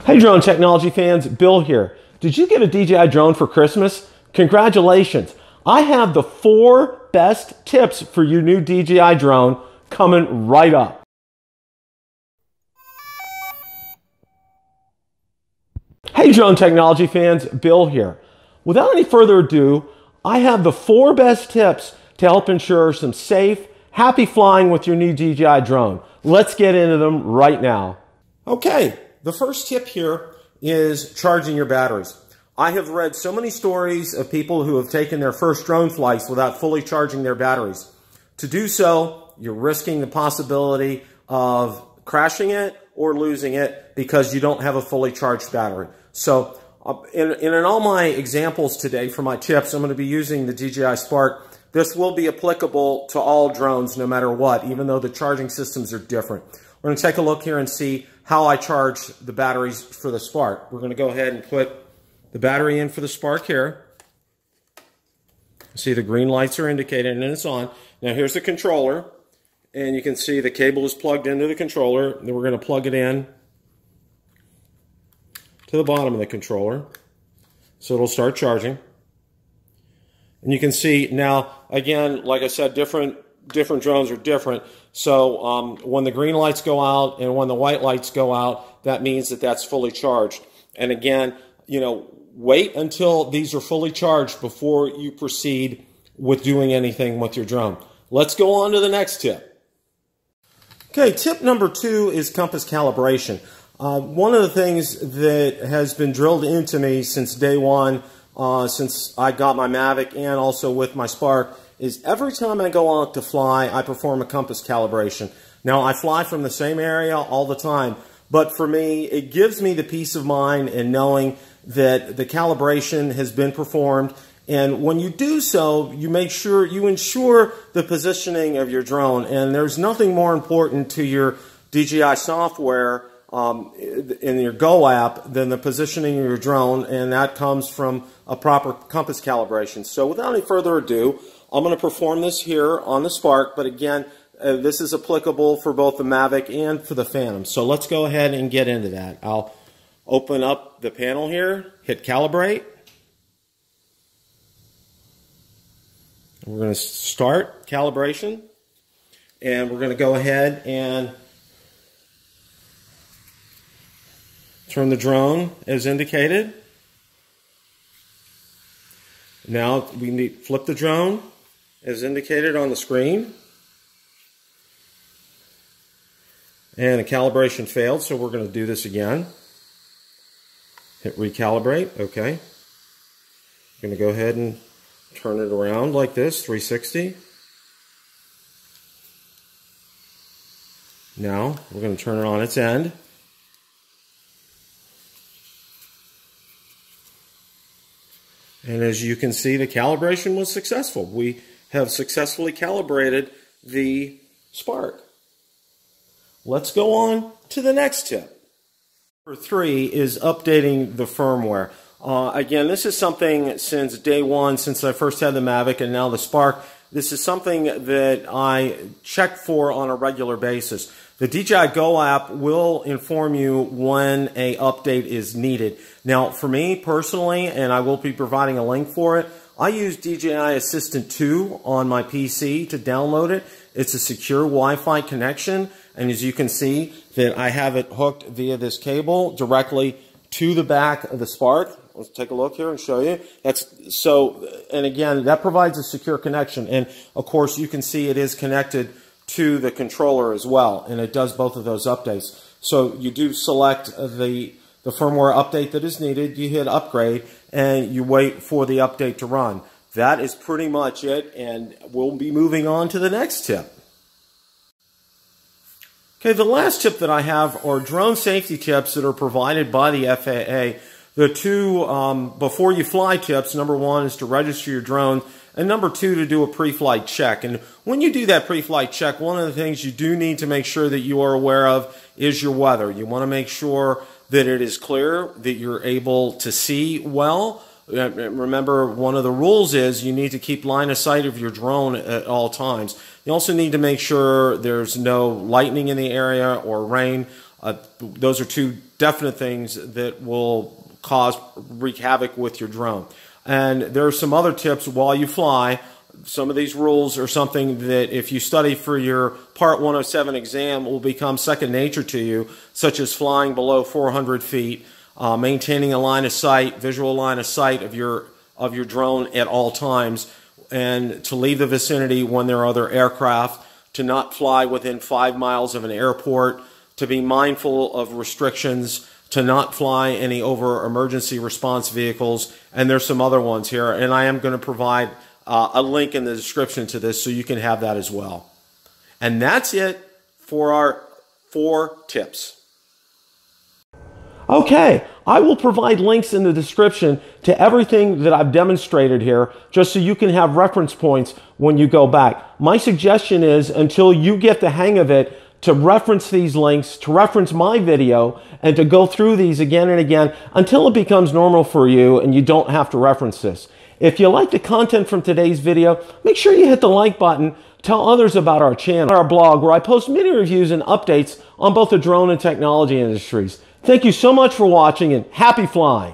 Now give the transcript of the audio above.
Hey drone technology fans, Bill here. Did you get a DJI drone for Christmas? Congratulations. I have the 4 best tips for your new DJI drone coming right up. Hey drone technology fans, Bill here. Without any further ado, I have the 4 best tips to help ensure some safe, happy flying with your new DJI drone. Let's get into them right now. Okay. The first tip here is charging your batteries. I have read so many stories of people who have taken their first drone flights without fully charging their batteries. To do so, you're risking the possibility of crashing it or losing it because you don't have a fully charged battery. So in all my examples today for my tips, I'm going to be using the DJI Spark. This will be applicable to all drones no matter what, even though the charging systems are different. We're going to take a look here and see how I charge the batteries for the Spark. We're going to go ahead and put the battery in for the Spark here. See the green lights are indicated and it's on. Now here's the controller, and you can see the cable is plugged into the controller. Then we're going to plug it in to the bottom of the controller so it'll start charging. And you can see now, again, like I said, different drones are different. So when the green lights go out and when the white lights go out, that means that that's fully charged. And again, wait until these are fully charged before you proceed with doing anything with your drone. Let's go on to the next tip. Okay, tip number 2 is compass calibration. One of the things that has been drilled into me since day one, since I got my Mavic and also with my Spark, is every time I go out to fly, I perform a compass calibration. Now, I fly from the same area all the time, but for me, it gives me the peace of mind in knowing that the calibration has been performed. And when you do so, you ensure the positioning of your drone. And there's nothing more important to your DJI software in your Go app than the positioning of your drone, and that comes from a proper compass calibration. So without any further ado, I'm going to perform this here on the Spark, but again, this is applicable for both the Mavic and for the Phantom. So let's go ahead and get into that. I'll open up the panel here, hit Calibrate. We're going to start calibration, and we're going to go ahead and turn the drone as indicated. Now we need to flip the drone as indicated on the screen. And the calibration failed, so we're going to do this again. Hit recalibrate, okay. I'm going to go ahead and turn it around like this, 360. Now we're going to turn it on its end. And as you can see, the calibration was successful. We have successfully calibrated the Spark. Let's go on to the next tip. Number 3 is updating the firmware. Again, this is something since day one, since I first had the Mavic and now the Spark. This is something that I check for on a regular basis. The DJI Go app will inform you when an update is needed. Now, for me personally, and I will be providing a link for it, I use DJI Assistant 2 on my PC to download it. It's a secure Wi-Fi connection, and as you can see, that I have it hooked via this cable directly to the back of the Spark. Let's take a look here and show you. And again, that provides a secure connection, and of course, you can see it is connected to the controller as well, and it does both of those updates. So you do select the firmware update that is needed, you hit upgrade, and you wait for the update to run. That is pretty much it, and we'll be moving on to the next tip. Okay, the last tip that I have are drone safety tips that are provided by the FAA. The 2 before you fly tips, number 1 is to register your drone, and number 2 to do a pre-flight check. And when you do that pre-flight check, one of the things you do need to make sure that you are aware of is your weather. You want to make sure that it is clear, that you're able to see well. Remember, one of the rules is you need to keep line of sight of your drone at all times. You also need to make sure there's no lightning in the area or rain. Those are two definite things that will wreak havoc with your drone. And there are some other tips while you fly. Some of these rules are something that if you study for your Part 107 exam will become second nature to you, such as flying below 400 feet, maintaining a line of sight, visual line of sight of your drone at all times, and to leave the vicinity when there are other aircraft, to not fly within 5 miles of an airport, to be mindful of restrictions, to not fly any over emergency response vehicles, and there's some other ones here, and I am going to provide a link in the description to this so you can have that as well. And that's it for our 4 tips. Okay, I will provide links in the description to everything that I've demonstrated here, just so you can have reference points when you go back. My suggestion is, until you get the hang of it, to reference these links, to reference my video, and to go through these again and again until it becomes normal for you and you don't have to reference this. If you like the content from today's video, make sure you hit the like button. Tell others about our channel, our blog, where I post many reviews and updates on both the drone and technology industries. Thank you so much for watching, and happy flying.